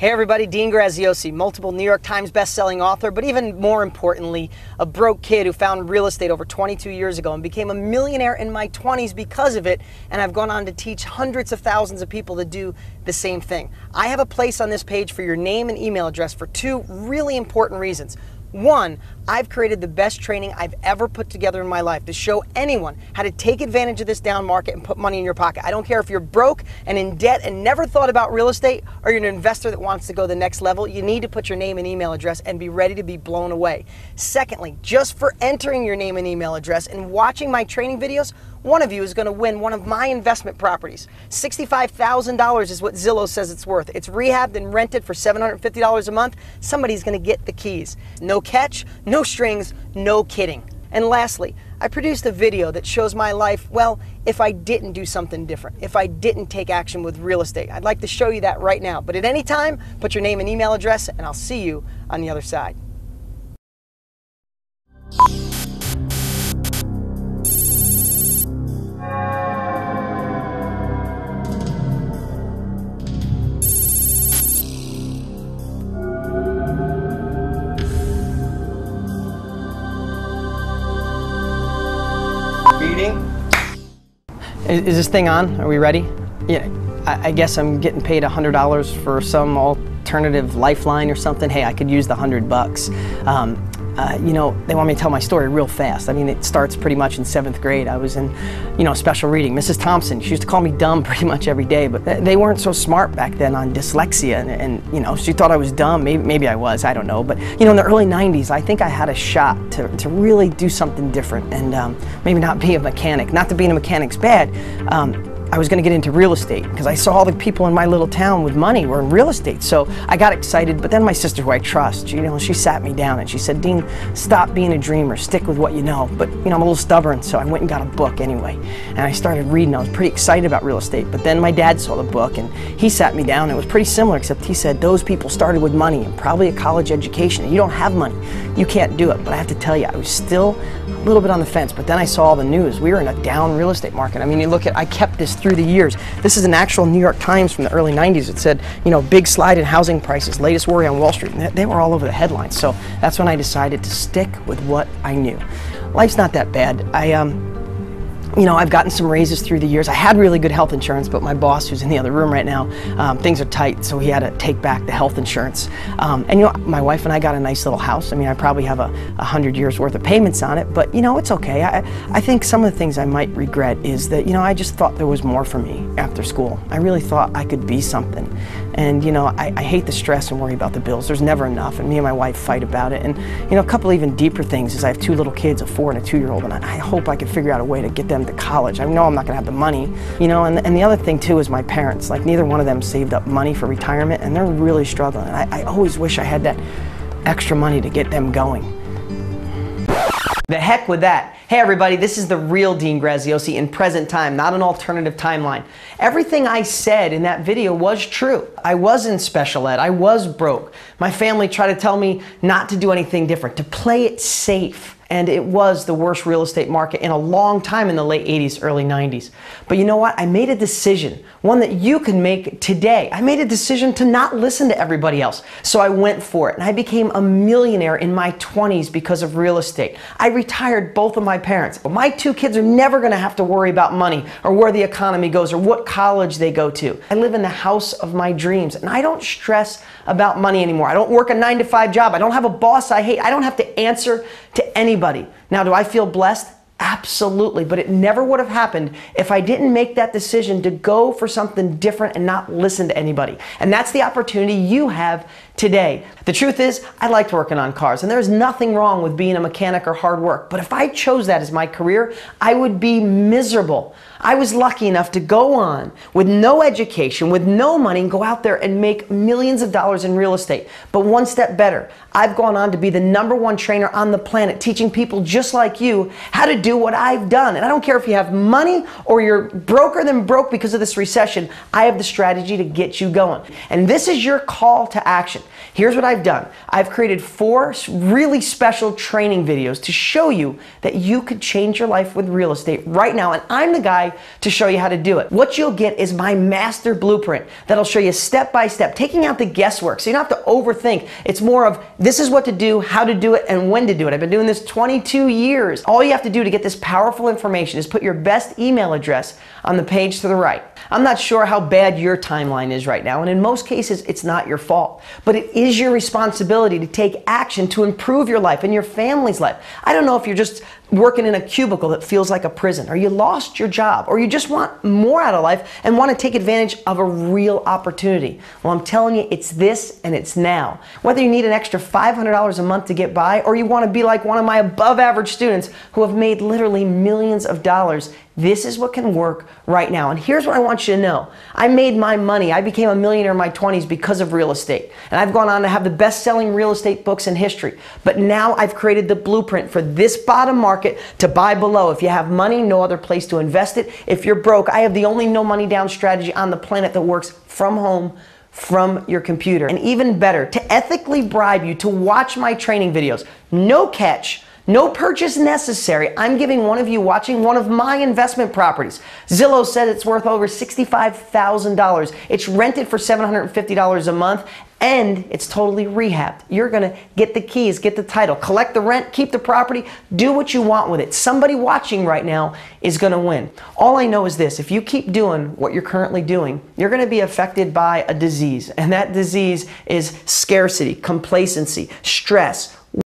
Hey everybody, Lien Ripley, multiple New York Times best-selling author, but even more importantly, a broke kid who found real estate over 22 years ago and became a millionaire in my 20s because of it, and I've gone on to teach hundreds of thousands of people to do the same thing. I have a place on this page for your name and email address for two really important reasons. One, I've created the best training I've ever put together in my life to show anyone how to take advantage of this down market and put money in your pocket. I don't care if you're broke and in debt and never thought about real estate, or you're an investor that wants to go the next level. You need to put your name and email address and be ready to be blown away. Secondly, just for entering your name and email address and watching my training videos, one of you is going to win one of my investment properties. $65,000 is what Zillow says it's worth. It's rehabbed and rented for $750 a month. Somebody's going to get the keys. No catch, no strings, no kidding. And lastly, I produced a video that shows my life, well, if I didn't do something different, if I didn't take action with real estate. I'd like to show you that right now. But at any time, put your name and email address, and I'll see you on the other side. Is this thing on? Are we ready? Yeah, I guess I'm getting paid $100 for some alternative lifeline or something. Hey, I could use the $100. You know, they want me to tell my story real fast. I mean, it starts pretty much in 7th grade. I was in, special reading. Mrs. Thompson, she used to call me dumb pretty much every day, but they weren't so smart back then on dyslexia, and she thought I was dumb. Maybe I was, I don't know. But, in the early 90s, I think I had a shot to really do something different and maybe not be a mechanic. Not that being a mechanic's bad. I was going to get into real estate because I saw all the people in my little town with money were in real estate. So I got excited, but then my sister, who I trust, she sat me down and she said, "Dean, stop being a dreamer, stick with what you know." But I'm a little stubborn, so I went and got a book anyway. And I started reading. I was pretty excited about real estate, but then my dad saw the book and he sat me down. It was pretty similar, except he said, "Those people started with money and probably a college education, and you don't have money. You can't do it." But I have to tell you, I was still a little bit on the fence, but then I saw all the news. We were in a down real estate market. I mean, you look at, I kept this through the years. This is an actual New York Times from the early 90s. It said, big slide in housing prices, latest worry on Wall Street. And they were all over the headlines. So that's when I decided to stick with what I knew. Life's not that bad. I've gotten some raises through the years. I had really good health insurance, but my boss, who's in the other room right now, things are tight, so he had to take back the health insurance. My wife and I got a nice little house. I mean, I probably have 100 years worth of payments on it, but it's okay. I think some of the things I might regret is that, I just thought there was more for me after school. I really thought I could be something. And, I hate the stress and worry about the bills. There's never enough, and me and my wife fight about it. And, a couple even deeper things is I have 2 little kids, a 4 and a 2-year-old, and I hope I can figure out a way to get them to college. I know I'm not going to have the money, and the other thing too is my parents. Like, neither one of them saved up money for retirement, and they're really struggling. I always wish I had that extra money to get them going. The heck with that. Hey everybody, this is the real Lien Ripley in present time, not an alternative timeline. Everything I said in that video was true. I was in special ed, I was broke. My family tried to tell me not to do anything different, to play it safe. And it was the worst real estate market in a long time in the late 80s, early 90s. But you know what? I made a decision, one that you can make today. I made a decision to not listen to everybody else. So I went for it, and I became a millionaire in my 20s because of real estate. I retired both of my parents. But my 2 kids are never going to have to worry about money or where the economy goes or what college they go to. I live in the house of my dreams, and I don't stress about money anymore. I don't work a 9-to-5 job. I don't have a boss I hate. I don't have to answer to anybody. Now, do I feel blessed? Absolutely, but it never would have happened if I didn't make that decision to go for something different and not listen to anybody. And that's the opportunity you have today. The truth is, I liked working on cars, and there's nothing wrong with being a mechanic or hard work, but if I chose that as my career, I would be miserable. I was lucky enough to go on with no education, with no money, and go out there and make millions of dollars in real estate. But one step better, I've gone on to be the #1 trainer on the planet, teaching people just like you how to do what I've done. And I don't care if you have money or you're broker than broke because of this recession, I have the strategy to get you going. And this is your call to action. Here's what I've done. I've created 4 really special training videos to show you that you could change your life with real estate right now. And I'm the guy guy to show you how to do it. What you'll get is my master blueprint that'll show you step by step, taking out the guesswork so you don't have to overthink. It's more of this is what to do, how to do it, and when to do it. I've been doing this 22 years. All you have to do to get this powerful information is put your best email address on the page to the right. I'm not sure how bad your timeline is right now, and in most cases, it's not your fault. But it is your responsibility to take action to improve your life and your family's life. I don't know if you're just working in a cubicle that feels like a prison, or you lost your job, or you just want more out of life and want to take advantage of a real opportunity. Well, I'm telling you, it's this and it's now. Whether you need an extra $500 a month to get by, or you want to be like one of my above average students who have made literally millions of dollars, this is what can work right now. And here's what I want you to know. I made my money. I became a millionaire in my 20s because of real estate. And I've gone on to have the best-selling real estate books in history. But now I've created the blueprint for this bottom market to buy below. If you have money, no other place to invest it. If you're broke, I have the only no money down strategy on the planet that works from home, from your computer. And even better, to ethically bribe you to watch my training videos. No catch. No purchase necessary. I'm giving one of you watching one of my investment properties. Zillow said it's worth over $65,000. It's rented for $750 a month, and it's totally rehabbed. You're gonna get the keys, get the title, collect the rent, keep the property, do what you want with it. Somebody watching right now is gonna win. All I know is this: if you keep doing what you're currently doing, you're gonna be affected by a disease, and that disease is scarcity, complacency, stress,